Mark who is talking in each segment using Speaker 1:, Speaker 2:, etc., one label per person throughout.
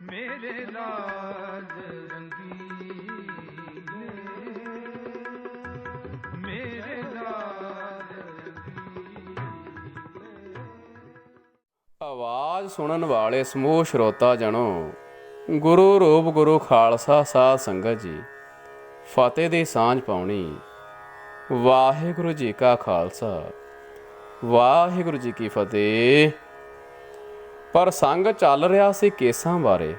Speaker 1: ਮੇਰੇ ਲਾਲ ਰੰਗੀਲੇ, ਮੇਰੇ ਲਾਲ ਰੰਗੀਲੇ।
Speaker 2: ਆਵਾਜ਼ ਸੁਣਨ ਵਾਲੇ ਸਮੂਹ ਸਰੋਤਾ ਜਣੋ, ਗੁਰੂ ਰੂਪ ਗੁਰੂ ਖਾਲਸਾ ਸਾਧ ਸੰਗਤ ਜੀ, ਫਤਿਹ ਦੀ ਸਾਂਝ ਪਾਉਣੀ। ਵਾਹਿਗੁਰੂ ਜੀ ਕਾ ਖਾਲਸਾ, ਵਾਹਿਗੁਰੂ ਜੀ ਕੀ ਫਤਿਹ। ਪਰ ਸੰਗ ਚੱਲ ਰਿਹਾ ਸੀ ਕੇਸਾਂ ਬਾਰੇ।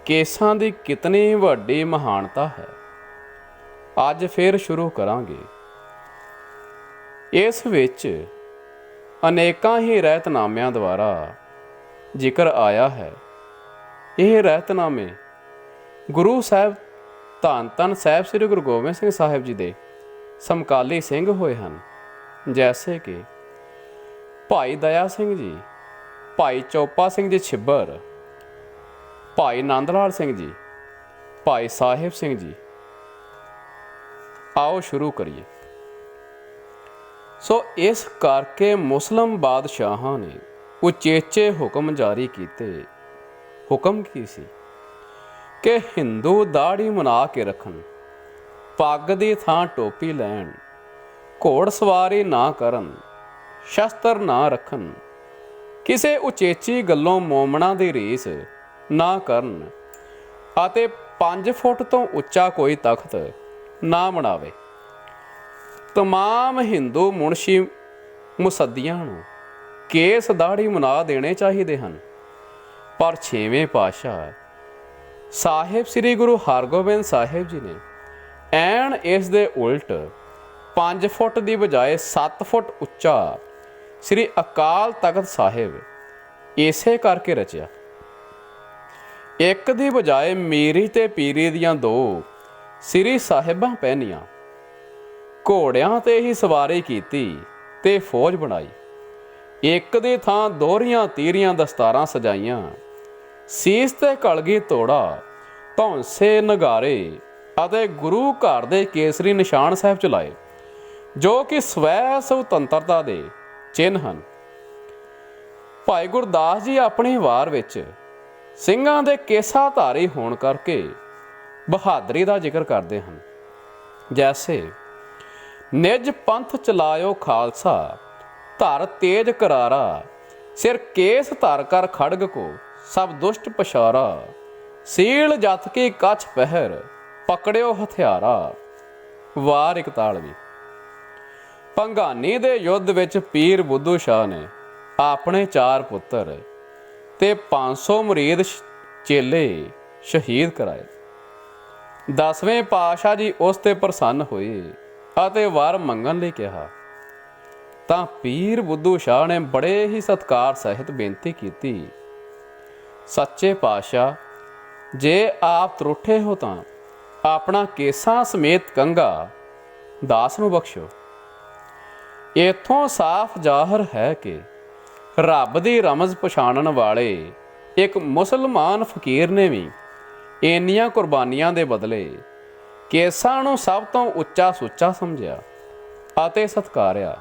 Speaker 2: ਕੇਸਾਂ ਦੀ ਕਿਤਨੀ ਵੱਡੀ ਮਹਾਨਤਾ ਹੈ, ਅੱਜ ਫਿਰ ਸ਼ੁਰੂ ਕਰਾਂਗੇ। ਇਸ ਵਿੱਚ ਅਨੇਕਾਂ ਹੀ ਰਹਿਤਨਾਮਿਆਂ ਦੁਆਰਾ ਜ਼ਿਕਰ ਆਇਆ ਹੈ। ਇਹ ਰਹਿਤਨਾਮੇ ਗੁਰੂ ਸਾਹਿਬ ਧੰਨ ਧੰਨ ਸਾਹਿਬ ਸ੍ਰੀ ਗੁਰੂ ਗੋਬਿੰਦ ਸਿੰਘ ਸਾਹਿਬ ਜੀ ਦੇ ਸਮਕਾਲੀ ਸਿੰਘ ਹੋਏ ਹਨ, ਜੈਸੇ ਕਿ ਭਾਈ ਦਇਆ ਸਿੰਘ ਜੀ, ਭਾਈ ਚੋਪਾ ਸਿੰਘ ਜੀ ਛਿੱਬਰ, ਭਾਈ ਨੰਦ ਲਾਲ ਸਿੰਘ ਜੀ, ਭਾਈ ਸਾਹਿਬ ਸਿੰਘ ਜੀ। ਆਓ ਸ਼ੁਰੂ ਕਰੀਏ। ਸੋ ਇਸ ਕਰਕੇ ਮੁਸਲਿਮ ਬਾਦਸ਼ਾਹਾਂ ਨੇ ਉਚੇਚੇ ਹੁਕਮ ਜਾਰੀ ਕੀਤੇ। ਹੁਕਮ ਕੀ ਸੀ ਕਿ ਹਿੰਦੂ ਦਾੜੀ ਮੁੰਨਾ ਕੇ ਰੱਖਣ, ਪੱਗ ਦੀ ਥਾਂ ਟੋਪੀ ਲੈਣ, ਘੋੜ ਸਵਾਰੀ ਨਾ ਕਰਨ, ਸ਼ਸਤਰ ਨਾ ਰੱਖਣ, ਕਿਸੇ ਉਚੇਚੀ ਗੱਲੋਂ ਮੋਮਣਾ ਦੀ ਰੀਸ ਨਾ ਕਰਨ ਅਤੇ 5 ਫੁੱਟ ਤੋਂ ਉੱਚਾ ਕੋਈ ਤਖਤ ਨਾ ਬਣਾਵੇ। ਤਮਾਮ ਹਿੰਦੂ ਮੁਨਸ਼ੀ ਮੁਸੱਦੀਆਂ ਨੂੰ ਕੇਸ ਦਾੜੀ ਮੁੰਨਾ ਦੇਣੇ ਚਾਹੀਦੇ ਹਨ। ਪਰ 6ਵੇਂ ਪਾਤਸ਼ਾਹ ਸਾਹਿਬ ਸ੍ਰੀ ਗੁਰੂ ਹਰਗੋਬਿੰਦ ਸਾਹਿਬ ਜੀ ਨੇ ਐਨ ਇਸ ਦੇ ਉਲਟ 5 ਫੁੱਟ ਦੀ ਬਜਾਏ 7 ਫੁੱਟ ਉੱਚਾ ਸ੍ਰੀ ਅਕਾਲ ਤਖਤ ਸਾਹਿਬ ਇਸੇ ਕਰਕੇ ਰਚਿਆ। ਇੱਕ ਦੀ ਬਜਾਏ ਮੀਰੀ ਤੇ ਪੀਰੀ ਦੀਆਂ 2 ਸ੍ਰੀ ਸਾਹਿਬਾਂ ਪਹਿਨੀਆਂ, ਘੋੜਿਆਂ ਤੇ ਹੀ ਸਵਾਰੀ ਕੀਤੀ ਤੇ ਫੌਜ ਬਣਾਈ। ਇੱਕ ਦੀ ਥਾਂ ਦੋਹਰੀਆਂ ਤੀਰੀਆਂ ਦਸਤਾਰਾਂ ਸਜਾਈਆਂ, ਸੀਸ ਤੇ ਕਲਗੀ ਤੋੜਾ, ਧੌਂਸੇ ਨਗਾਰੇ ਅਤੇ ਗੁਰੂ ਘਰ ਦੇ ਕੇਸਰੀ ਨਿਸ਼ਾਨ ਸਾਹਿਬ ਚਲਾਏ, ਜੋ ਕਿ ਸਵੈ ਸੁਤੰਤਰਤਾ ਦੇ ਚਿੰਨ੍ਹ ਹਨ। ਭਾਈ ਗੁਰਦਾਸ ਜੀ ਆਪਣੀ ਵਾਰ ਵਿੱਚ ਸਿੰਘਾਂ ਦੇ ਕੇਸਾਧਾਰੀ ਹੋਣ ਕਰਕੇ ਬਹਾਦਰੀ ਦਾ ਜ਼ਿਕਰ ਕਰਦੇ ਹਨ, ਜੈਸੇ ਨਿਜ ਪੰਥ ਚਲਾਇਓ ਖਾਲਸਾ, ਧਰ ਤੇਜ ਕਰਾਰਾ, ਸਿਰ ਕੇਸ ਧਰ ਕਰ ਖੜਗ ਕੋ ਸਭ ਦੁਸ਼ਟ ਪਛਾਰਾ, ਸੀਲ ਜਤ ਕੀ ਕੱਛ ਪਹਿਰ, ਪਕੜਿਓ ਹਥਿਆਰਾ। ਵਾਰ 41। ਭੰਗਾਨੀ ਦੇ ਯੁੱਧ ਵਿੱਚ ਪੀਰ ਬੁੱਧੂ ਸ਼ਾਹ ਨੇ ਆਪਣੇ 4 ਪੁੱਤਰ ਤੇ 500 ਮੁਰੀਦ ਚੇਲੇ ਸ਼ਹੀਦ ਕਰਾਏ। 10ਵੇਂ ਪਾਤਸ਼ਾਹ ਜੀ ਉਸ ਤੇ ਪ੍ਰਸੰਨ ਹੋਏ ਅਤੇ ਵਰ ਮੰਗਣ ਲਈ ਕਿਹਾ ਤਾਂ ਪੀਰ ਬੁੱਧੂ ਸ਼ਾਹ ਨੇ ਬੜੇ ਹੀ ਸਤਿਕਾਰ ਸਹਿਤ ਬੇਨਤੀ ਕੀਤੀ, ਸੱਚੇ ਪਾਤਸ਼ਾਹ, ਜੇ ਆਪ ਤਰੁੱਠੇ ਹੋ ਤਾਂ ਆਪਣਾ ਕੇਸਾਂ ਸਮੇਤ ਕੰਘਾ ਦਾਸ ਨੂੰ ਬਖਸ਼ੋ। ਇੱਥੋਂ ਸਾਫ਼ ਜ਼ਾਹਰ ਹੈ ਕਿ ਰੱਬ ਦੀ ਰਮਜ਼ ਪਛਾਣਨ ਵਾਲੇ ਇੱਕ ਮੁਸਲਮਾਨ ਫਕੀਰ ਨੇ ਵੀ ਇੰਨੀਆਂ ਕੁਰਬਾਨੀਆਂ ਦੇ ਬਦਲੇ ਕੇਸਾਂ ਨੂੰ ਸਭ ਤੋਂ ਉੱਚਾ ਸੁੱਚਾ ਸਮਝਿਆ ਅਤੇ ਸਤਿਕਾਰਿਆ।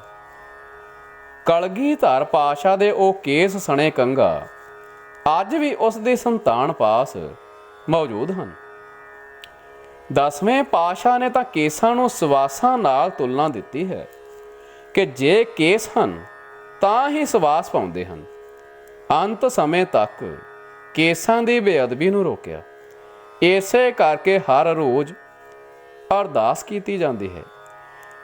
Speaker 2: ਕਲਗੀਧਰ ਪਾਤਸ਼ਾਹ ਦੇ ਉਹ ਕੇਸ ਸਣੇ ਕੰਘਾ ਅੱਜ ਵੀ ਉਸ ਦੀ ਸੰਤਾਨ ਪਾਸ ਮੌਜੂਦ ਹਨ। 10ਵੇਂ ਪਾਤਸ਼ਾਹ ਨੇ ਤਾਂ ਕੇਸਾਂ ਨੂੰ ਸਵਾਸਾਂ ਨਾਲ ਤੁਲਨਾ ਦਿੱਤੀ ਹੈ ਕਿ ਜੇ ਕੇਸ ਹਨ ਤਾਂ ਹੀ ਸਵਾਸ ਪਾਉਂਦੇ ਹਨ। ਅੰਤ ਸਮੇਂ ਤੱਕ ਕੇਸਾਂ ਦੀ ਬੇਅਦਬੀ ਨੂੰ ਰੋਕਿਆ। ਇਸੇ ਕਰਕੇ ਹਰ ਰੋਜ਼ ਅਰਦਾਸ ਕੀਤੀ ਜਾਂਦੀ ਹੈ,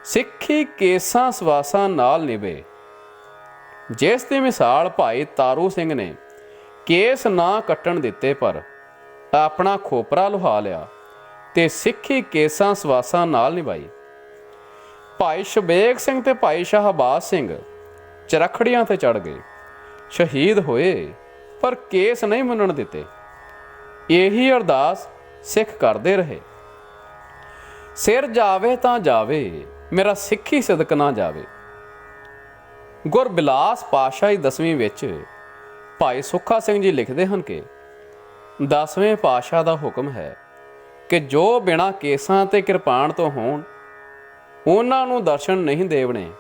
Speaker 2: ਸਿੱਖੀ ਕੇਸਾਂ ਸਵਾਸਾਂ ਨਾਲ ਨਿਭੇ। ਜਿਸ ਦੀ ਮਿਸਾਲ ਭਾਈ ਤਾਰੂ ਸਿੰਘ ਨੇ ਕੇਸ ਨਾ ਕੱਟਣ ਦਿੱਤੇ ਪਰ ਆਪਣਾ ਖੋਪਰਾ ਲੁਹਾ ਲਿਆ ਤੇ ਸਿੱਖੀ ਕੇਸਾਂ ਸਵਾਸਾਂ ਨਾਲ ਨਿਭਾਈ। ਭਾਈ ਸ਼ਬੇਗ ਸਿੰਘ ਤੇ ਭਾਈ ਸ਼ਾਹਬਾਜ਼ ਸਿੰਘ ਚਰਖੜੀਆਂ ਤੇ ਚੜ੍ਹ ਗਏ, ਸ਼ਹੀਦ ਹੋਏ, ਪਰ ਕੇਸ ਨਹੀਂ ਮੰਨਣ ਦਿੱਤੇ। ਇਹੀ ਅਰਦਾਸ ਸਿੱਖ ਕਰਦੇ ਰਹੇ, ਸਿਰ ਜਾਵੇ ਤਾਂ ਜਾਵੇ, ਮੇਰਾ ਸਿੱਖੀ ਸਿਦਕ ਨਾ ਜਾਵੇ। ਗੁਰਬਿਲਾਸ ਪਾਤਸ਼ਾਹੀ 10ਵੀਂ ਵਿੱਚ ਭਾਈ ਸੁੱਖਾ ਸਿੰਘ ਜੀ ਲਿਖਦੇ ਹਨ ਕਿ 10ਵੇਂ ਪਾਤਸ਼ਾਹ ਦਾ ਹੁਕਮ ਹੈ ਕਿ ਜੋ ਬਿਨਾਂ ਕੇਸਾਂ ਤੇ ਕਿਰਪਾਨ ਤੋਂ ਹੋਣ ਉਹਨਾਂ ਨੂੰ ਦਰਸ਼ਨ ਨਹੀਂ ਦੇਵਣੇ।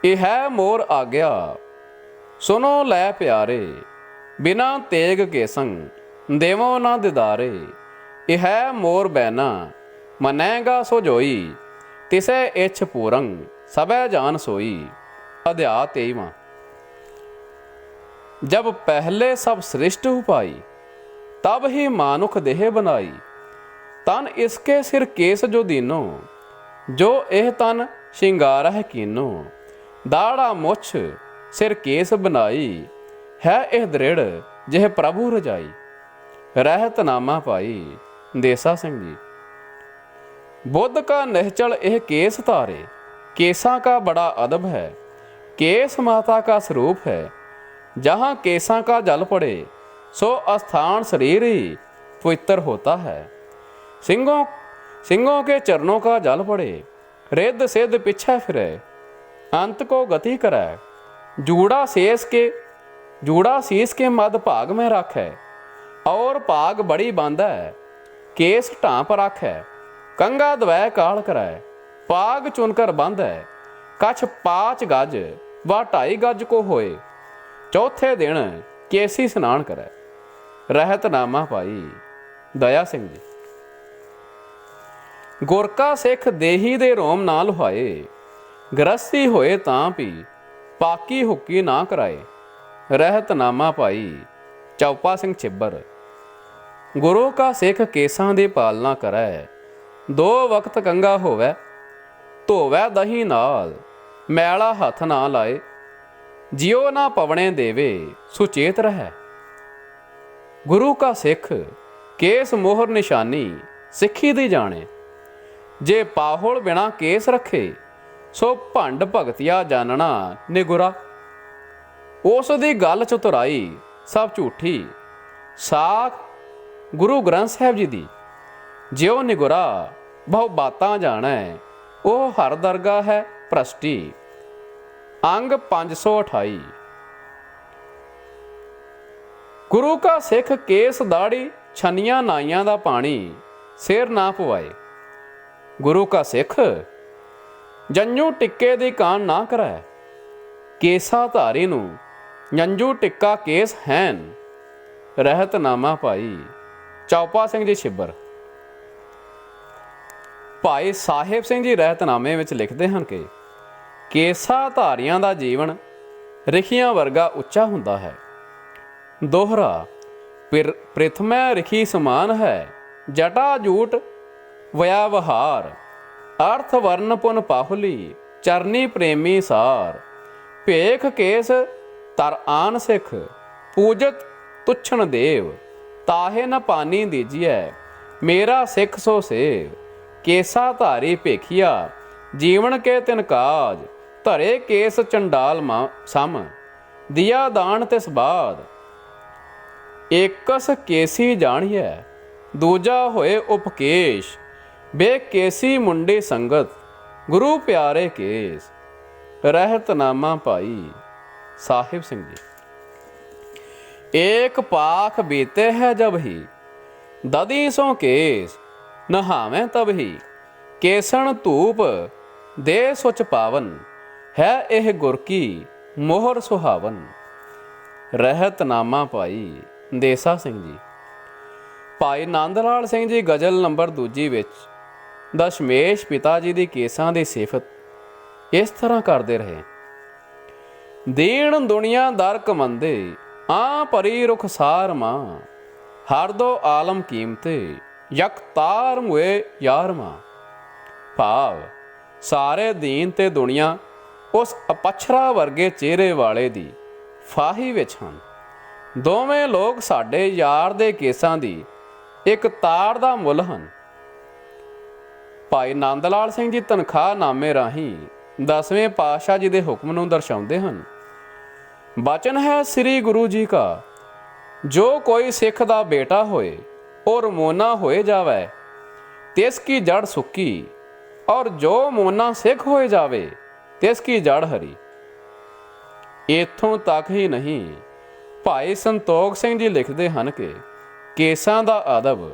Speaker 2: ਇਹ ਹੈ ਮੋਰ ਆਗਿਆ, ਸੁਣੋ ਲੈ ਪਿਆਰੇ, ਬਿਨਾ ਤੇਗ ਕੇਸੰ ਦੇਵੋ ਨਾ ਦਿਦਾਰੇ। ਇਹ ਮੋਰ ਬੈਨਾ ਮਨੈਗਾ ਸੋ ਜੋਈ। ਤਿਸੈ ਇਛ ਪੂਰੰ ਸਭੈ ਜਾਨ सोई। अध्याय 23। जब पहले सब सृष्ट उपाई, तब ही मानुख देह बनाई। तन इसके सिर केस जो दीनो, जो एह तन श्रृंगार है कीनो। दाड़ा मुछ सिर केस बनाई, है एह दृढ़ जिह प्रभु रजाई। रहत नामा पाई देसा सिंह जी। बुद्ध का निश्चल एह केस तारे, केसा का बड़ा अदब है। केस माता का स्वरूप है, जहाँ केसा का जल पड़े सो स्थान शरीर ही पवित्र होता है। सिंहों के चरणों का जल पड़े, रिद्ध सिद्ध पीछे फिरे, अंत को गति करे। जूड़ा शीस के मध्य भाग में रखे, और भाग बड़ी बांधा है। केस ढांप रखे, कंगा द्वै काल करे। पाग चुनकर बंद है, कछ 5 गज व 2.5 गज को होए। चौथे दिन केसी स्नान करे। रहत नामा पाई दया सिंह जी। गुरका सिख देही दे रोम ना लुहाए, गृहस्थी होए तां पी पाकी हुक्की ना कराए। रहत नामा पाई चौपा सिंह छिब्बर। गुरु का सिख केसां दी पालना करे, 2 वक्त कंगा होवे, ਧੋਵੈ ਦਹੀਂ ਨਾਲ, ਮੈਲਾ ਹੱਥ ਨਾ ਲਾਏ। ਜਿਉ ਨਾ ਪਵਣੇ ਦੇਵੇ, ਸੁਚੇਤ ਰਹਿ। ਗੁਰੂ ਕਾ ਸਿੱਖ ਕੇਸ ਮੋਹਰ ਨਿਸ਼ਾਨੀ ਸਿੱਖੀ ਦੀ ਜਾਣੇ। ਜੇ ਪਾਹੁਲ ਬਿਨਾ ਕੇਸ ਰੱਖੇ, ਸੋ ਭੰਡ ਭਗਤਿਆ ਜਾਣਨਾ ਨਿਗੁਰਾ। ਉਸ ਦੀ ਗੱਲ ਚਤੁਰਾਈ ਸਭ ਝੂਠੀ, ਸਾਖ ਗੁਰੂ ਗ੍ਰੰਥ ਸਾਹਿਬ ਜੀ ਦੀ। ਜਿਉ ਨਿਗੁਰਾ ਬਹੁ ਬਾਤਾਂ ਜਾਣੈ, ਉਹ ਹਰ ਦਰਗਾਹ ਹੈ ਭ੍ਰਸ਼ਟੀ। अंग 528। गुरु का सिख केस दाड़ी छनिया नाइयां दा पानी सिर ना पवाए। गुरु का सिख जंजू टिक्के दी कान ना करे। केसा धारी नू जंजू टिक्का केस हैन। रहत नामा पाई चौपा सिंह जी छिब्बर। ਭਾਈ ਸਾਹਿਬ ਸਿੰਘ ਜੀ ਰਹਿਤਨਾਮੇ ਵਿੱਚ ਲਿਖਦੇ ਹਨ ਕਿ ਕੇਸਾ ਧਾਰੀਆਂ ਦਾ ਜੀਵਨ ਰਿਖੀਆਂ ਵਰਗਾ ਉੱਚਾ ਹੁੰਦਾ ਹੈ। ਦੋਹਰਾ ਪ੍ਰਿਥਮੈ ਰਿਖੀ ਸਮਾਨ ਹੈ, ਜਟਾ ਜੂਟ ਵਿਆਵਹਾਰ। ਅਰਥ ਵਰਨ ਪੁਨ ਪਾਹੁਲੀ, ਚਰਨੀ ਪ੍ਰੇਮੀ ਸਾਰ। ਭੇਖ ਕੇਸ ਤਰ ਆਨ ਸਿੱਖ, ਪੂਜਤ ਤੁਛਣ ਦੇਵ। ਤਾਹੇ ਨ ਪਾਨੀ ਦੀਜੀਐ, ਮੇਰਾ ਸਿੱਖ ਸੋ ਸੇਵ। केसा धारी भेखिया, जीवन के तिन काज। धरे केस चंडाल सम, दिया दान तिस बाद। एकस केसी जानिए, दूजा होए उपकेश। बे केसी मुंडे संगत, गुरु प्यारे केस। रहत नामा पाई साहिब सिंह जी। एक पाख बीते है जब ही, ददी सो केस। नहावें तब ही, केसण धूप दे सुच पावन। है एह गुर की मोहर सुहावन। रहत नामा पाई देसा सिंह जी। भाई नंद लाल सिंह जी गजल नंबर 2 ਵਿੱਚ ਦਸ਼ਮੇਸ਼ ਪਿਤਾ ਜੀ ਦੀ ਕੇਸਾਂ ਦੀ ਸਿਫਤ ਇਸ ਤਰ੍ਹਾਂ ਕਰਦੇ ਰਹੇ। ਦੀਨ ਦੁਨੀਆ ਦਰ ਕਮੰਦੇ, ਆ ਭਰੀ ਰੁਖਸਾਰ ਮਾਂ। ਹਰ ਦੋ ਆਲਮ ਕੀਮਤੇ, ਯਕ ਤਾਰ ਮੁਏ ਯਾਰਮਾ। ਭਾਵ ਸਾਰੇ ਦੀਨ ਤੇ ਦੁਨੀਆ ਉਸ ਅਪਛਰਾ ਵਰਗੇ ਚਿਹਰੇ ਵਾਲੇ ਦੀ ਫਾਹੀ ਵਿੱਚ ਹਨ। ਦੋਵੇਂ ਲੋਕ ਸਾਡੇ ਯਾਰ ਦੇ ਕੇਸਾਂ ਦੀ ਇੱਕ ਤਾਰ ਦਾ ਮੁੱਲ ਹਨ। ਭਾਈ ਨੰਦ ਲਾਲ ਸਿੰਘ ਜੀ ਤਨਖਾਹਨਾਮੇ ਰਾਹੀਂ 10ਵੇਂ ਪਾਤਸ਼ਾਹ ਜੀ ਦੇ ਹੁਕਮ ਨੂੰ ਦਰਸਾਉਂਦੇ ਹਨ। ਬਚਨ ਹੈ ਸ੍ਰੀ ਗੁਰੂ ਜੀ ਕਾ, ਜੋ ਕੋਈ ਸਿੱਖ ਦਾ ਬੇਟਾ ਹੋਏ और मोना होए जावे, तिसकी जड़ सुक्की। और जो मोना सिख होए जावे, तिसकी जड़ हरी। इत्थों तक ही नहीं, भाई संतोख सिंह जी लिखते हैं कि केसां दा अदब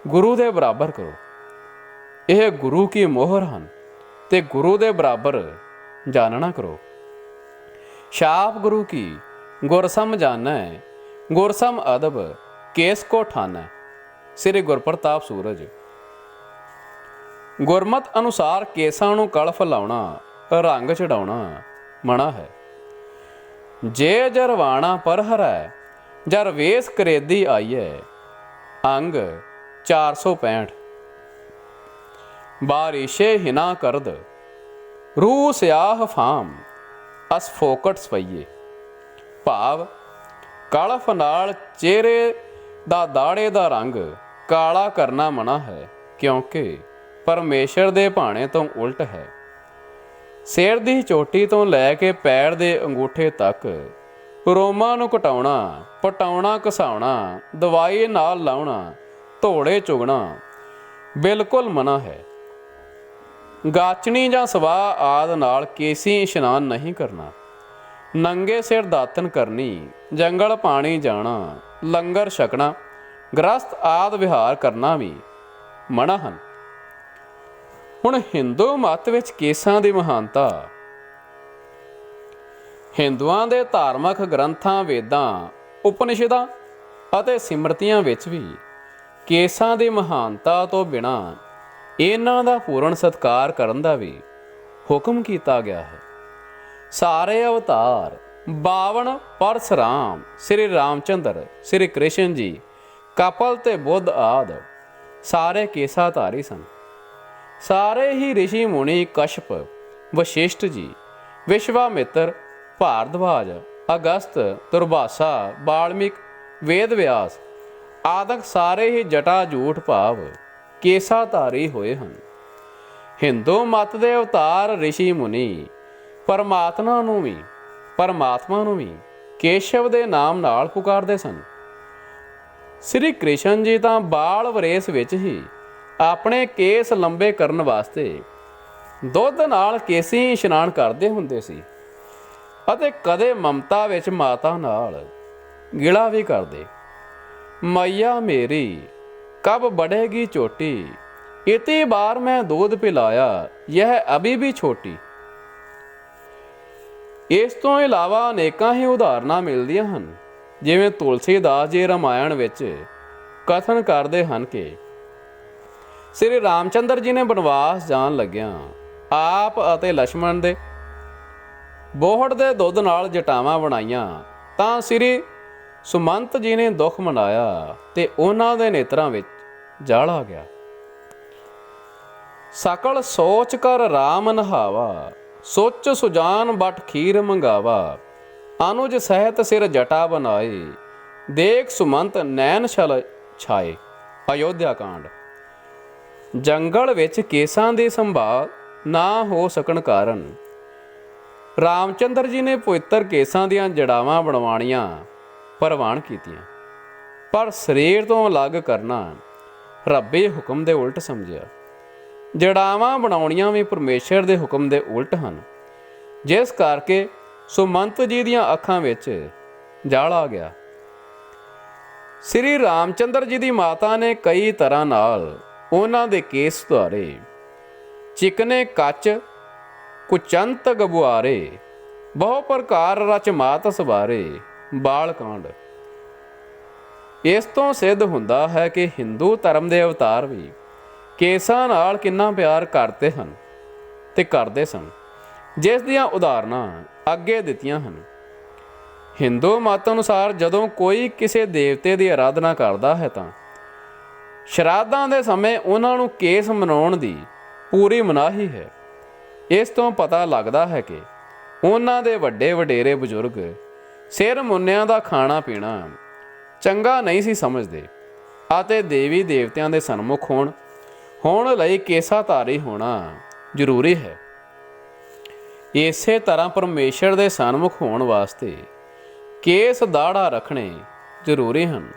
Speaker 2: गुरु दे बराबर करो। यह गुरु की मोहर हैं ते गुरु दे बराबर जानना करो। छाप गुरु की गुर समझाना, ਗੁਰਸਮ ਅਦਬ ਕੇਸ ਕੋ ਠਾਨੈ। ਸ੍ਰੀ ਗੁਰਪ੍ਰਤਾਪ ਸੂਰਜ। ਗੁਰਮਤ ਅਨੁਸਾਰ ਕੇਸਾਂ ਨੂੰ ਕਲਫ ਲਾਉਣਾ, ਰੰਗ ਚੜਾਉਣਾ ਮਨਾ ਹੈ। ਜੇ ਜਰਵਾਣਾ ਪਰ ਹਰੈ, ਜਰ ਵੇਸ ਕਰੇਦੀ ਆਈਐ। ਅੰਗ 465। ਬਾਰਿਸ਼ੇ ਹਿਨਾ ਕਰਦ, ਰੂਹ ਸਿਆਹ ਫਾਮ, ਅਸ ਫੋਕਟ ਸਵਈਏ। ਭਾਵ ਕਲਫ ਨਾਲ ਚਿਹਰੇ ਦਾ ਦਾੜੇ ਦਾ ਰੰਗ ਕਾਲਾ ਕਰਨਾ ਮਨਾ ਹੈ, ਕਿਉਂਕਿ ਪਰਮੇਸ਼ਰ ਦੇ ਭਾਣੇ ਤੋਂ ਉਲਟ ਹੈ। ਸਿਰ ਦੀ ਚੋਟੀ ਤੋਂ ਲੈ ਕੇ ਪੈਰ ਦੇ ਅੰਗੂਠੇ ਤੱਕ ਰੋਮਾਂ ਨੂੰ ਘਟਾਉਣਾ, ਪਟਾਉਣਾ, ਘਸਾਉਣਾ, ਦਵਾਈ ਨਾਲ ਲਾਉਣਾ, ਧੋੜੇ ਚੁਗਣਾ ਬਿਲਕੁਲ ਮਨਾ ਹੈ। ਗਾਚਣੀ ਜਾਂ ਸਵਾਹ ਆਦਿ ਨਾਲ ਕੇਸੀ ਇਸ਼ਨਾਨ ਨਹੀਂ ਕਰਨਾ। ਨੰਗੇ ਸਿਰ ਦਾਤਨ ਕਰਨੀ, ਜੰਗਲ ਪਾਣੀ ਜਾਣਾ, ਲੰਗਰ ਛਕਣਾ, ਗ੍ਰਸਤ ਆਦਿ ਵਿਹਾਰ ਕਰਨਾ ਵੀ ਮਨਾ ਹਨ। ਹੁਣ ਹਿੰਦੂ ਮੱਤ ਵਿੱਚ ਕੇਸਾਂ ਦੀ ਮਹਾਨਤਾ। ਹਿੰਦੂਆਂ ਦੇ ਧਾਰਮਿਕ ਗ੍ਰੰਥਾਂ, ਵੇਦਾਂ, ਉਪਨਿਸ਼ਦਾਂ ਅਤੇ ਸਿਮਰਤੀਆਂ ਵਿੱਚ ਵੀ ਕੇਸਾਂ ਦੀ ਮਹਾਨਤਾ ਤੋਂ ਬਿਨਾਂ ਇਹਨਾਂ ਦਾ ਪੂਰਨ ਸਤਿਕਾਰ ਕਰਨ ਦਾ ਵੀ ਹੁਕਮ ਕੀਤਾ ਗਿਆ ਹੈ। ਸਾਰੇ ਅਵਤਾਰ 52 ਪਰਸਰਾਮ, ਸ੍ਰੀ ਰਾਮਚੰਦਰ, ਸ੍ਰੀ ਕ੍ਰਿਸ਼ਨ ਜੀ, ਕਪਲ ਤੇ ਬੁੱਧ ਆਦਿ ਸਾਰੇ ਕੇਸਾਧਾਰੀ ਸਨ। ਸਾਰੇ ਹੀ ਰਿਸ਼ੀ ਮੁਨੀ ਕਸ਼ਪ, ਵਸ਼ਿਸ਼ਟ ਜੀ, ਵਿਸ਼ਵਾਮਿੱਤਰ, ਭਾਰਦਵਾਜ, ਅਗਸਤ, ਦੁਰਵਾਸਾ, ਬਾਲਮੀਕ, ਵੇਦ ਵਿਆਸ ਆਦਿਕ ਸਾਰੇ ਹੀ ਜਟਾ ਜੂਠ ਭਾਵ ਕੇਸਾਧਾਰੀ ਹੋਏ ਹਨ। ਹਿੰਦੂ ਮੱਤ ਦੇ ਅਵਤਾਰ ਰਿਸ਼ੀ ਮੁਨੀ ਪਰਮਾਤਮਾ ਨੂੰ ਵੀ ਕੇਸ਼ਵ ਦੇ ਨਾਮ ਨਾਲ ਪੁਕਾਰਦੇ ਸਨ। ਸ੍ਰੀ ਕ੍ਰਿਸ਼ਨ ਜੀ ਤਾਂ ਬਾਲ ਵਰੇਸ ਵਿੱਚ ਹੀ ਆਪਣੇ ਕੇਸ ਲੰਬੇ ਕਰਨ ਵਾਸਤੇ ਦੁੱਧ ਨਾਲ ਕੇਸੀ ਇਸ਼ਨਾਨ ਕਰਦੇ ਹੁੰਦੇ ਸੀ ਅਤੇ ਕਦੇ ਮਮਤਾ ਵਿੱਚ ਮਾਤਾ ਨਾਲ ਗਿਲਾ ਵੀ ਕਰਦੇ। ਮਈਆ ਮੇਰੀ ਕਬ बढ़ेगी चोटी, इतनी बार मैं दूध पिलाया, यह अभी भी छोटी। ਇਸ ਤੋਂ ਇਲਾਵਾ ਅਨੇਕਾਂ ਹੀ ਉਦਾਹਰਨਾਂ ਮਿਲਦੀਆਂ ਹਨ। ਜਿਵੇਂ ਤੁਲਸੀਦਾਸ ਜੀ ਰਾਮਾਇਣ ਵਿੱਚ ਕਥਨ ਕਰਦੇ ਹਨ ਕਿ ਸ੍ਰੀ ਰਾਮਚੰਦਰ ਜੀ ਨੇ ਬਨਵਾਸ ਜਾਣ ਲੱਗਿਆਂ ਆਪ ਅਤੇ ਲక్ష్మణ ਦੇ ਬੋਹੜ ਦੇ ਦੁੱਧ ਨਾਲ ਜਟਾਵਾਂ ਬਣਾਈਆਂ ਤਾਂ ਸ੍ਰੀ ਸੁਮੰਤ ਜੀ ਨੇ ਦੁੱਖ ਮਨਾਇਆ ਤੇ ਉਹਨਾਂ ਦੇ ਨੇਤਰਾਂ ਵਿੱਚ ਜਲ ਆ ਗਿਆ। ਸਕਲ ਸੋਚ ਕਰ ਰਾਮ ਨਹਾਵਾ, ਸੋਚ ਸੁਜਾਨ ਬਟ ਖੀਰ ਮੰਗਾਵਾ। ਅਨੁਜ ਸਹਿਤ ਸਿਰ ਜਟਾ ਬਣਾਏ, ਦੇਖ ਸੁਮੰਤ ਨੈਣ ਛਲ ਛਾਏ। ਅਯੋਧਿਆ ਕਾਂਡ। ਜੰਗਲ ਵਿੱਚ ਕੇਸਾਂ ਦੀ ਸੰਭਾਲ ਨਾ ਹੋ ਸਕਣ ਕਾਰਨ ਰਾਮਚੰਦਰ ਜੀ ਨੇ ਪਵਿੱਤਰ ਕੇਸਾਂ ਦੀਆਂ ਜੜਾਵਾਂ ਬਣਵਾਉਣੀਆਂ ਪ੍ਰਵਾਨ ਕੀਤੀਆਂ, ਪਰ ਸਰੀਰ ਤੋਂ ਅਲੱਗ ਕਰਨਾ ਰੱਬੇ ਹੁਕਮ ਦੇ ਉਲਟ ਸਮਝਿਆ। ਜੜਾਵਾਂ ਬਣਾਉਣੀਆਂ ਵੀ ਪਰਮੇਸ਼ਰ ਦੇ ਹੁਕਮ ਦੇ ਉਲਟ ਹਨ, ਜਿਸ ਕਰਕੇ ਸੁਮੰਤ ਜੀ ਦੀਆਂ ਅੱਖਾਂ ਵਿੱਚ ਜਲ ਆ ਗਿਆ। ਸ੍ਰੀ ਰਾਮਚੰਦਰ ਜੀ ਦੀ ਮਾਤਾ ਨੇ ਕਈ ਤਰ੍ਹਾਂ ਨਾਲ ਉਹਨਾਂ ਦੇ ਕੇਸ ਸੁਧਾਰੇ। ਚਿਕਨੇ ਕੱਚ ਕੁਚੰਤ ਗਬੁਆਰੇ, ਬਹੁ ਪ੍ਰਕਾਰ ਰਚ ਮਾਤ ਸਵਾਰੇ। ਬਾਲ ਕਾਂਡ। ਇਸ ਤੋਂ ਸਿੱਧ ਹੁੰਦਾ ਹੈ ਕਿ ਹਿੰਦੂ ਧਰਮ ਦੇ ਅਵਤਾਰ ਵੀ ਕੇਸਾਂ ਨਾਲ ਕਿੰਨਾ ਪਿਆਰ ਕਰਦੇ ਹਨ ਤੇ ਕਰਦੇ ਸਨ, ਜਿਸ ਦੀਆਂ ਉਦਾਹਰਨਾਂ ਅੱਗੇ ਦਿੱਤੀਆਂ ਹਨ। ਹਿੰਦੂ ਮਤ ਅਨੁਸਾਰ ਜਦੋਂ ਕੋਈ ਕਿਸੇ ਦੇਵਤੇ ਦੀ ਆਰਾਧਨਾ ਕਰਦਾ ਹੈ ਤਾਂ ਸ਼ਰਾਧਾਂ ਦੇ ਸਮੇਂ ਉਹਨਾਂ ਨੂੰ ਕੇਸ ਮਨਾਉਣ ਦੀ ਪੂਰੀ ਮਨਾਹੀ ਹੈ। ਇਸ ਤੋਂ ਪਤਾ ਲੱਗਦਾ ਹੈ ਕਿ ਉਹਨਾਂ ਦੇ ਵੱਡੇ ਵਡੇਰੇ ਬਜ਼ੁਰਗ ਸਿਰ ਮੁੰਨਿਆਂ ਦਾ ਖਾਣਾ ਪੀਣਾ ਚੰਗਾ ਨਹੀਂ ਸੀ ਸਮਝਦੇ ਅਤੇ ਦੇਵੀ ਦੇਵਤਿਆਂ ਦੇ ਸਨਮੁਖ ਹੋਣ ਲਈ ਕੇਸਾਧਾਰੀ ਹੋਣਾ ਜ਼ਰੂਰੀ ਹੈ। ਇਸੇ ਤਰ੍ਹਾਂ ਪਰਮੇਸ਼ਰ ਦੇ ਸਨਮੁਖ ਹੋਣ ਵਾਸਤੇ ਕੇਸ ਦਾੜਾ ਰੱਖਣੇ ਜ਼ਰੂਰੀ ਹਨ।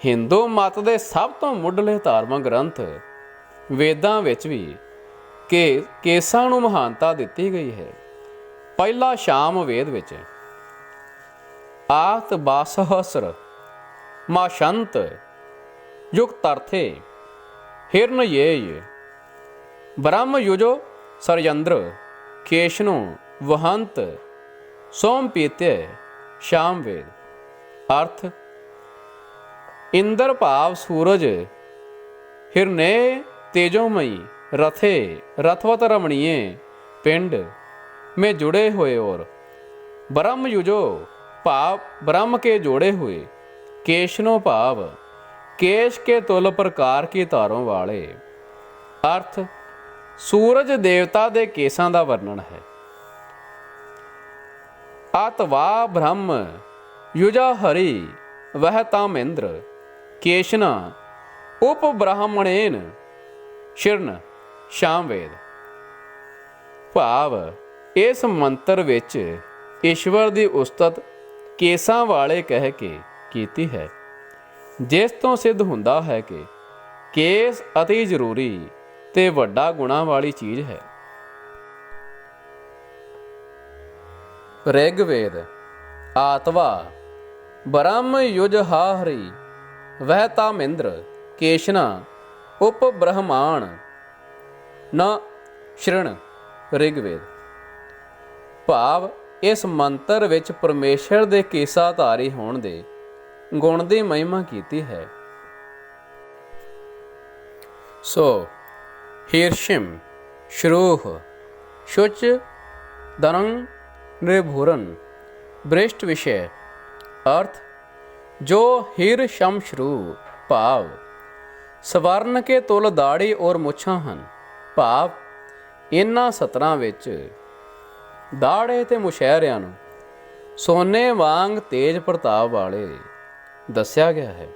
Speaker 2: ਹਿੰਦੂ ਮਤ ਦੇ ਸਭ ਤੋਂ ਮੁੱਢਲੇ ਧਾਰਮਿਕ ਗ੍ਰੰਥ ਵੇਦਾਂ ਵਿੱਚ ਵੀ ਕੇਸਾਂ ਨੂੰ ਮਹਾਨਤਾ ਦਿੱਤੀ ਗਈ ਹੈ। ਪਹਿਲਾ ਸ਼ਾਮ ਵੇਦ ਵਿੱਚ ਆਤ ਬਾਸਹਸਰ ਮਾਸ਼ੰਤ ਯੁਕਤਰਥੇ ਹਿਰਨਯੇਯ ਬ੍ਰਹਮ ਯੁਜੋ ਸਰਯੰਦਰ ਕੇਸ਼ਨੋ ਵਹੰਤ ਸੋਮ ਪੀਤੇ ਸ਼ਾਮ ਵੇਦ। अर्थ इंद्र भाव सूरज, हिरणे तेजोमयी, रथे रथवत रमणीय, पिंड में जुड़े हुए, और ब्रह्म युजो भाव ब्रह्म के जोड़े हुए, केशनो भाव केश के तुल प्रकार की तारों वाले। अर्थ सूरज देवता दे केसां दा वर्णन है। आतवा ब्रह्म युजा हरि वह ताम इंद्र, केशना उप ब्राह्मणेन शिਰਨ शामवेद। भाव इस मंत्र विच ईश्वर ਦੀ ਉਸਤਤ ਕੇਸਾਂ ਵਾਲੇ ਕਹਿ ਕੇ ਕੀਤੀ ਹੈ, ਜਿਸ ਤੋਂ ਸਿੱਧ ਹੁੰਦਾ ਹੈ ਕਿ ਕੇਸ ਅਤੀ ਜ਼ਰੂਰੀ ਤੇ ਵੱਡਾ ਗੁਣਾ ਵਾਲੀ ਚੀਜ਼ ਹੈ। ऋग्वेद आतवा ब्रह्म युजहा हरि वह ताम इंद्र, केशना उप ब्रह्माण न शिरण। ऋग्वेद भाव इस मंत्र विच परमेश्वर दे केसाधारी होण दे गुण दी महिमा कीती है। सो हीर्षिम श्रूह शुच दरंग निर्भुरन बृष्ट विषय। अर्थ जो हीर शम श्रू भाव स्वर्ण के तुल दाढ़ी और मुछां हन। भाव इन्हां सतरां विच दाढ़े ते मुशहरिਆਂ ਨੂੰ सोने वांग तेज प्रताप वाले दस्या गया है।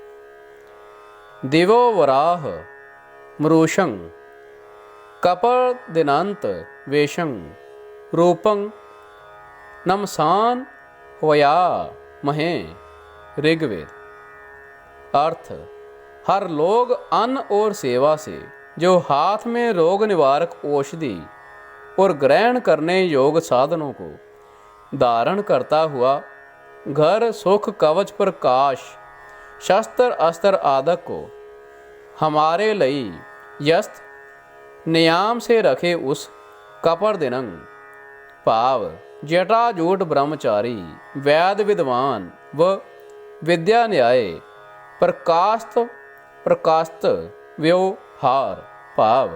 Speaker 2: दिवो वराह मरूशं कपर दिनांत वेशं रूपं नमसान होया महे। ऋग्वेद अर्थ हर लोग अन्न और सेवा से जो हाथ में रोग निवारक औषधि और ग्रहण करने योग्य साधनों को धारण करता हुआ घर सुख कवच प्रकाश शस्त्र अस्त्र आदि को हमारे लिए यस्त नियाम से रखे उस कपर दिनंग। भाव जटाजूट ब्रह्मचारी वैद विद्वान व विद्या न्याय प्रकाशत प्रकाशत व्यवहार। भाव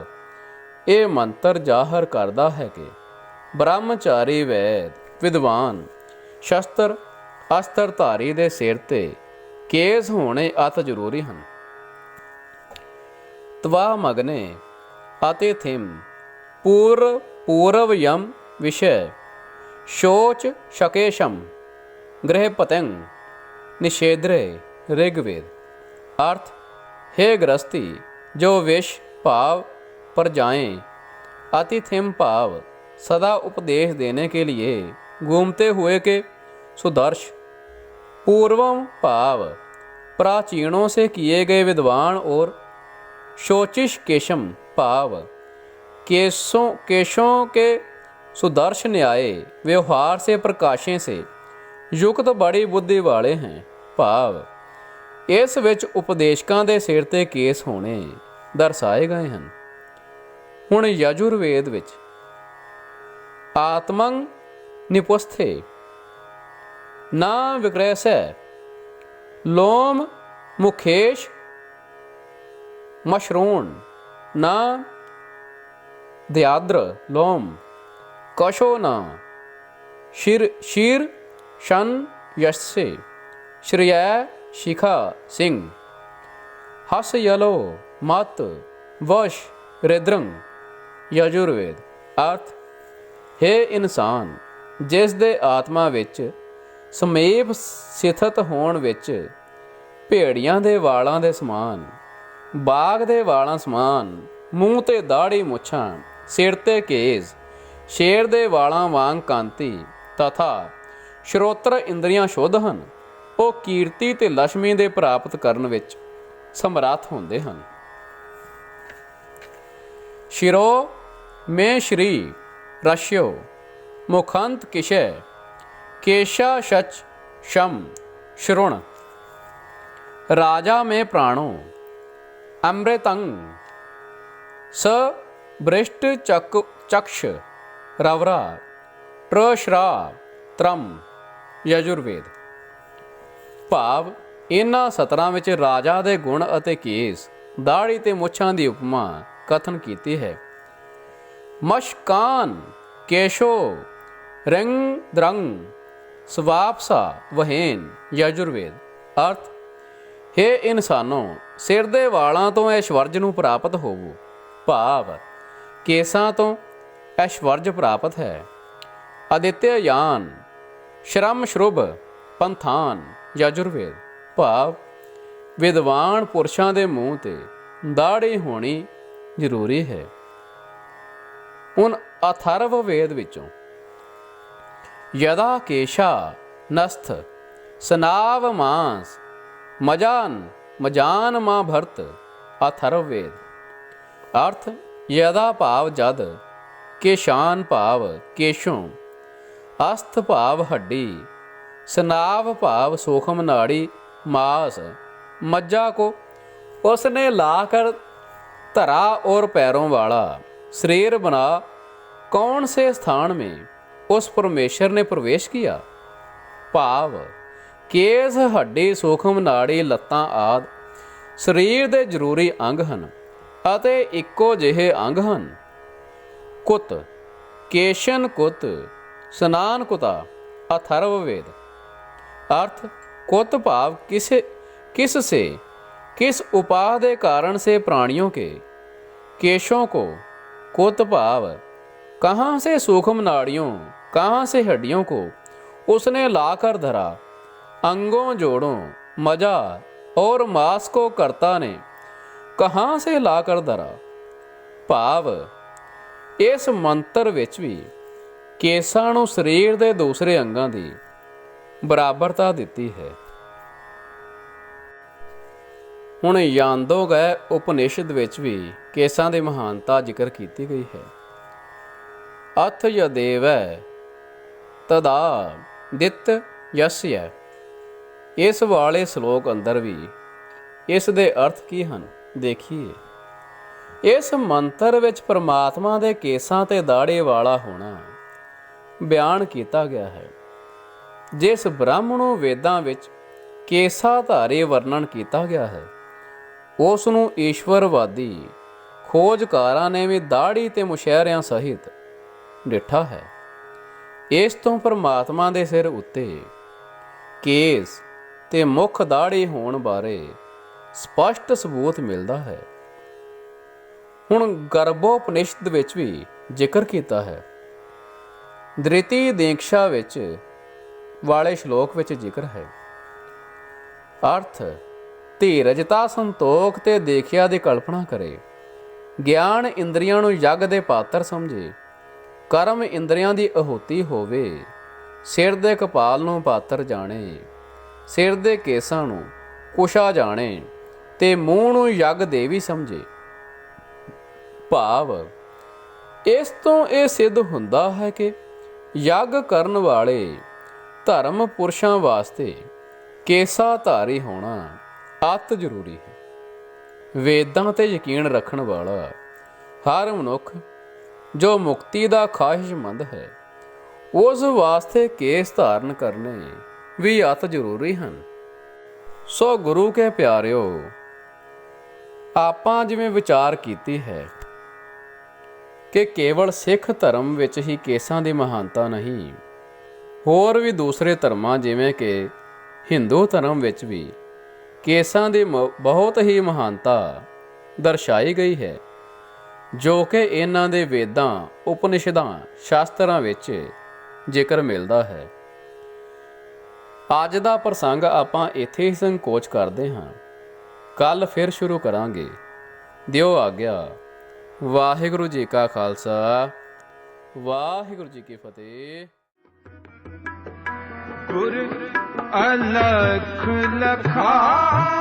Speaker 2: ये मंत्र जाहिर करता है कि ब्रह्मचारी वैद विद्वान शस्त्र अस्त्रधारी दे सिर ते केस होने अत जरूरी हैं। त्वा मगने अति थिम पूर्व यम विषय शोच शकेशम गृहपतंग निषेध्रे। ऋग्वेद अर्थ हे गृहस्थी जो विष भाव पर जाएं, अतिथिम भाव सदा उपदेश देने के लिए घूमते हुए के सुदर्श, पूर्वम भाव प्राचीनों से किए गए विद्वान और शोचिश केशम भाव केशों के सुदर्श न्याय व्यवहार से प्रकाशें से युक्त बड़ी बुद्धि वाले हैं। भाव इस विच उपदेशकां दे सिर ते केस होने दर्शाए गए हैं। हुण यजुर्वेद विच आत्मं निपुस्थे न विक्रयसै लोम मुखेश मशरूण न दयाद्र लोम कशो न शीर शन यशसे श्रेय शिखा सिंह हस यलो मत वश रिद्रंग। यजुर्वेद अर्थ हे इंसान जिस दे आत्मा विच समीप स्थित होण विच भेड़ियां दे वालां दे समान, बाघ दे वालां समान मूँह ते दाढ़ी मुछां, सिर ते केस शेर दे वालां वांग कांति तथा श्रोत्र इंद्रियां शुद्ध हन। ਉਹ ਕੀਰਤੀ ਤੇ ਲక్ష్ਮੀ ਦੇ ਪ੍ਰਾਪਤ ਕਰਨ ਵਿੱਚ ਸਮਰੱਥ ਹੁੰਦੇ ਹਨ। शिरो में श्री रश्यो मुखंत किशे केशा शच शम श्रुण। राजा में प्राणो अमृतंग स बृष्ट चक्ष रवरा प्रश्रा त्रम। यजुर्वेद ਭਾਵ ਇਹਨਾਂ ਸਤਰਾਂ ਵਿੱਚ ਰਾਜਾ ਦੇ ਗੁਣ ਅਤੇ ਕੇਸ, ਦਾੜੀ ਤੇ ਮੁੱਛਾਂ ਦੀ ਉਪਮਾ ਕਥਨ ਕੀਤੀ ਹੈ। ਮਸ਼ਕਾਨ ਕੇਸ਼ੋ ਰਿੰਗ ਦਰੰਗ ਸਵਾਪਸਾ ਵਹੇਨ ਯਜੁਰਵੇਦ। ਅਰਥ, ਹੇ ਇਨਸਾਨੋ, ਸਿਰ ਦੇ ਵਾਲਾਂ ਤੋਂ ਐਸ਼ਵਰਜ ਨੂੰ ਪ੍ਰਾਪਤ ਹੋਵੋ, ਭਾਵ ਕੇਸਾਂ ਤੋਂ ਐਸ਼ਵਰਜ ਪ੍ਰਾਪਤ ਹੈ। ਆਦਿਤਯ ਯਾਨ ਸ਼ਰਮ ਸ਼ਰੁਭ ਪੰਥਾਨ ਯਜੁਰਵੇਦ, ਭਾਵ ਵਿਦਵਾਨ ਪੁਰਸ਼ਾਂ ਦੇ ਮੂੰਹ ਤੇ ਦਾੜੀ ਹੋਣੀ ਜ਼ਰੂਰੀ ਹੈ। ਹੁਣ ਅਥਰਵ ਵੇਦ ਵਿੱਚੋਂ ਯਦਾ ਕੇਸ਼ਾ ਨਸਥ ਸਨਾਵ ਮਾਂਸ ਮਜਾਨ ਮਾਂ ਭਰਤ। ਅਥਰਵ ਵੇਦ। ਅਰਥ, ਯਦਾ ਭਾਵ ਜਦ, ਕੇਸ਼ਾਨ ਭਾਵ ਕੇਸ਼ੋਂ, ਅਸਥ ਭਾਵ ਹੱਡੀ, ਸਨਾਵ ਭਾव सूक्ष्म नाड़ी मांस, मज्जा को उसने लाकर धरा और पैरों वाला शरीर बना कौन से स्थान में उस परमेश्वर ने प्रवेश किया। भाव केस हड्डी सूक्ष्म नाड़ी लत्तां आदि ਸਰੀਰ ਦੇ ਜ਼ਰੂਰੀ ਅੰਗ ਹਨ ਅਤੇ ਇੱਕੋ ਜਿਹੇ ਅੰਗ ਹਨ। ਕੁਤ ਕੇਸ਼ਨ ਕੁਤ ਸਨਾਨ ਕੁਤਾ। अथर्व वेद। अर्थ, कुत भाव किस से किस उपाय के कारण से प्राणियों के, केशों को, कुत भाव कहाँ से सूक्ष्म नाड़ियों, कहाँ से हड्डियों को उसने लाकर धरा, अंगों जोड़ों मजा और मांस को कर्ता ने कहाँ से लाकर धरा। भाव इस मंत्र विच भी ਕੇਸਾਂ ਨੂੰ ਸਰੀਰ ਦੇ ਦੂਸਰੇ ਅੰਗਾਂ ਦੀ ਬਰਾਬਰਤਾ ਦਿੱਤੀ ਹੈ। ਹੁਣ ਯਾਂਦੋਗੈ ਉਪਨਿਸ਼ਦ ਵਿੱਚ ਵੀ ਕੇਸਾਂ ਦੀ ਮਹਾਨਤਾ ਜ਼ਿਕਰ ਕੀਤੀ ਗਈ ਹੈ। ਅਥ ਯਦੇਵੈ ਤਦਾ ਦਿੱਤ ਯਸਯ। ਇਸ ਵਾਲੇ ਸ਼ਲੋਕ ਅੰਦਰ ਵੀ ਇਸ ਦੇ ਅਰਥ ਕੀ ਹਨ ਦੇਖੀਏ। ਇਸ ਮੰਤਰ ਵਿੱਚ ਪਰਮਾਤਮਾ ਦੇ ਕੇਸਾਂ ਤੇ ਦਾੜੇ ਵਾਲਾ ਹੋਣਾ ਬਿਆਨ ਕੀਤਾ ਗਿਆ ਹੈ। ਜਿਸ ਬ੍ਰਹਮ ਨੂੰ ਵੇਦਾਂ ਵਿੱਚ ਕੇਸਾਧਾਰੀ ਵਰਣਨ ਕੀਤਾ ਗਿਆ ਹੈ, ਉਸ ਨੂੰ ਈਸ਼ਵਰਵਾਦੀ ਖੋਜਕਾਰਾਂ ਨੇ ਵੀ ਦਾੜੀ ਤੇ ਮੁਸ਼ਹਿਰਿਆਂ ਸਹਿਤ ਡਿੱਠਾ ਹੈ। ਇਸ ਤੋਂ ਪਰਮਾਤਮਾ ਦੇ ਸਿਰ ਉੱਤੇ ਕੇਸ ਤੇ ਮੁੱਖ ਦਾੜੀ ਹੋਣ ਬਾਰੇ ਸਪਸ਼ਟ ਸਬੂਤ ਮਿਲਦਾ ਹੈ। ਹੁਣ ਗਰਭੋਪਨਿਸ਼ਦ ਵਿੱਚ ਵੀ ਜ਼ਿਕਰ ਕੀਤਾ ਹੈ। ਦ੍ਰਿਤੀ ਦੀਕਸ਼ਾ ਵਿੱਚ ਵਾਲੇ ਸ਼ਲੋਕ ਵਿੱਚ ਜ਼ਿਕਰ ਹੈ। ਅਰਥ, ਧੀਰਜਤਾ ਸੰਤੋਖ ਤੇ ਦੇਖਿਆ ਦੀ ਕਲਪਨਾ ਕਰੇ, ਗਿਆਨ ਇੰਦਰੀਆਂ ਨੂੰ ਯੱਗ ਦੇ ਪਾਤਰ ਸਮਝੇ, ਕਰਮ ਇੰਦਰੀਆਂ ਦੀ ਅਹੂਤੀ ਹੋਵੇ, ਸਿਰ ਦੇ ਕਪਾਲ ਨੂੰ ਪਾਤਰ ਜਾਣੇ, ਸਿਰ ਦੇ ਕੇਸਾਂ ਨੂੰ ਕੁਸ਼ਾ ਜਾਣੇ ਤੇ ਮੂੰਹ ਨੂੰ ਯੱਗ ਦੇਵੀ ਸਮਝੇ। ਭਾਵ ਇਸ ਤੋਂ ਇਹ ਸਿੱਧ ਹੁੰਦਾ ਹੈ ਕਿ ਯੱਗ ਕਰਨ ਵਾਲੇ ਧਰਮ ਪੁਰਸ਼ਾਂ ਵਾਸਤੇ ਕੇਸਾਧਾਰੀ ਹੋਣਾ ਅਤ ਜ਼ਰੂਰੀ ਹੈ। ਵੇਦਾਂ ਤੇ ਯਕੀਨ ਰੱਖਣ ਵਾਲਾ ਹਰ ਮਨੁੱਖ ਜੋ ਮੁਕਤੀ ਦਾ ਖਾਹਿਸ਼ਮੰਦ ਹੈ, ਉਸ ਵਾਸਤੇ ਕੇਸ ਧਾਰਨ ਕਰਨੇ ਵੀ ਅਤ ਜ਼ਰੂਰੀ ਹਨ। ਸੋ ਗੁਰੂ ਕੇ ਪਿਆਰਿਓ, ਆਪਾਂ ਜਿਵੇਂ ਵਿਚਾਰ ਕੀਤੀ ਹੈ ਕਿ ਕੇਵਲ ਸਿੱਖ ਧਰਮ ਵਿੱਚ ਹੀ ਕੇਸਾਂ ਦੀ ਮਹਾਨਤਾ ਨਹੀਂ, ਹੋਰ ਵੀ ਦੂਸਰੇ ਧਰਮਾਂ ਜਿਵੇਂ ਕਿ ਹਿੰਦੂ ਧਰਮ ਵਿੱਚ ਵੀ ਕੇਸਾਂ ਦੀ ਬਹੁਤ ਹੀ ਮਹਾਨਤਾ ਦਰਸਾਈ ਗਈ ਹੈ, ਜੋ ਕਿ ਇਹਨਾਂ ਦੇ ਵੇਦਾਂ, ਉਪਨਿਸ਼ਦਾਂ, ਸ਼ਾਸਤਰਾਂ ਵਿੱਚ ਜ਼ਿਕਰ ਮਿਲਦਾ ਹੈ। ਅੱਜ ਦਾ ਪ੍ਰਸੰਗ ਆਪਾਂ ਇੱਥੇ ਹੀ ਸੰਕੋਚ ਕਰਦੇ ਹਾਂ। ਕੱਲ ਫਿਰ ਸ਼ੁਰੂ ਕਰਾਂਗੇ। ਦਿਓ ਆਗਿਆ। ਵਾਹਿਗੁਰੂ ਜੀ ਕਾ ਖਾਲਸਾ, ਵਾਹਿਗੁਰੂ ਜੀ ਕੀ ਫਤਿਹ।
Speaker 1: ਗੁਰ ਅਲਖ ਲਖਾ